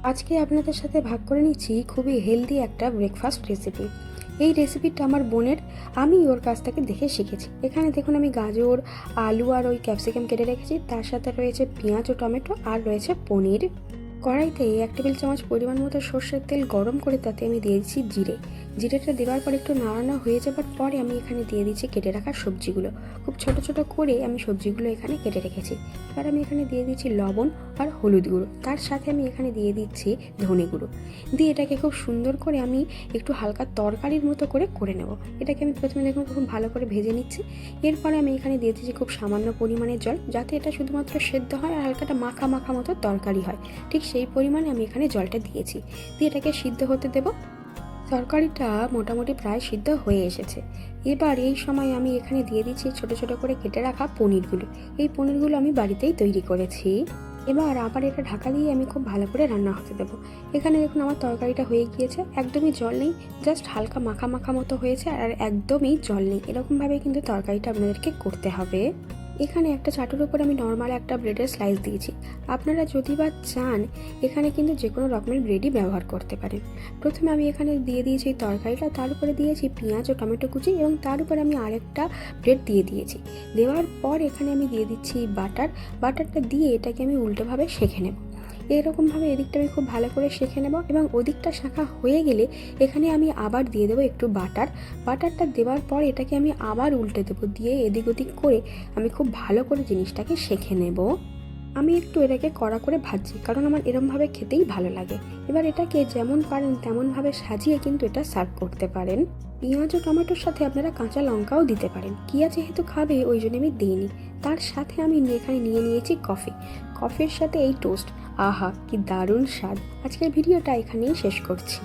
আজকে আপনাদের সাথে ভাগ করে নিচ্ছি খুবই হেলদি একটা ব্রেকফাস্ট রেসিপি। এই রেসিপিটা আমার বোনের, আমি ওর কাছ থেকে দেখে শিখেছি। এখানে দেখুন আমি গাজর, আলু আর ওই ক্যাপসিকাম কেটে রেখেছি। তার সাথে রয়েছে পেঁয়াজ ও টমেটো আর রয়েছে পনির। কড়াইতে 1 টেবিল চামচ পরিমাণ মতো সর্ষের তেল গরম করে তাতে আমি দিয়ে দিচ্ছি জিরে। জিরেটা দেওয়ার পর একটু নাড়ানো হয়ে যাবার পরে আমি এখানে দিয়ে দিচ্ছি কেটে রাখা সবজিগুলো। খুব ছোট ছোট করে আমি সবজিগুলো এখানে কেটে রেখেছি। এবার আমি এখানে দিয়ে দিচ্ছি লবণ আর হলুদ গুঁড়ো। তার সাথে আমি এখানে দিয়ে দিচ্ছি ধনে গুঁড়ো। দিয়ে এটাকে খুব সুন্দর করে আমি একটু হালকা তরকারির মতো করে নেব। এটাকে আমি প্রথমে দেখুন খুব ভালো করে ভেজে নিচ্ছি। এরপরে আমি এখানে দিয়ে দিচ্ছি খুব সামান্য পরিমাণে জল, যাতে এটা শুধুমাত্র সেদ্ধ হয় আর হালকাটা মাখা মাখা মতো তরকারি হয়। ঠিক সেই পরিমাণে আমি এখানে জলটা দিয়েছি। দিয়ে এটাকে সিদ্ধ হতে দেব। তরকারিটা মোটামুটি প্রায় সিদ্ধ হয়ে এসেছে। এবার এই সময় আমি এখানে দিয়ে দিচ্ছি ছোট ছোট করে কেটে রাখা পনিরগুলো। এই পনিরগুলো আমি বাড়িতেই তৈরি করেছি। এবার আবার এটা ঢাকা দিয়ে আমি খুব ভালো করে রান্না হতে দেবো। এখানে দেখুন আমার তরকারিটা হয়ে গিয়েছে, একদমই জল নেই, জাস্ট হালকা মাখা মাখা মতো হয়েছে আর একদমই জল নেই। এরকমভাবে কিন্তু তরকারিটা আপনাদেরকে করতে হবে। এখানে একটা চাটুর উপর আমি নর্মাল একটা ব্রেডের স্লাইস দিয়েছি। আপনারা যদি বা চান এখানে কিন্তু যে কোনো রকমের ব্রেডই ব্যবহার করতে পারেন। প্রথমে আমি এখানে দিয়ে দিয়েছি এই তরকারিটা, তার উপরে দিয়েছি পেঁয়াজ ও টমেটো কুচি এবং তার উপরে আমি আরেকটা ব্রেড দিয়ে দিয়েছি। দেওয়ার পর এখানে আমি দিয়ে দিচ্ছি বাটারটা দিয়ে এটাকে আমি উল্টোভাবে সেঁকে নেব। এরকমভাবে এদিকটা আমি খুব ভালো করে সেঁকে নেব এবং ওদিকটা শাঁকা হয়ে গেলে এখানে আমি আবার দিয়ে দেবো একটু বাটারটা দেওয়ার পর এটাকে আমি আবার উল্টে দেবো। দিয়ে এদিক ওদিক করে আমি খুব ভালো করে জিনিসটাকে সেঁকে নেব। আমি একটু এটাকে কড়া করে ভাজছি, কারণ আমার এরমভাবে খেতেই ভালো লাগে। এবার এটাকে যেমন পারেন তেমনভাবে সাজিয়ে কিন্তু এটা সার্ভ করতে পারেন। পেঁয়াজ ও টমেটোর সাথে আপনারা কাঁচা লঙ্কাও দিতে পারেন। কিয়া যেহেতু খাবে ওই জন্য আমি দিইনি। তার সাথে আমি এখানে নিয়ে নিয়েছি কফির সাথে এই টোস্ট। আহা, কি দারুণ স্বাদ! আজকের ভিডিওটা এখানেই শেষ করছি।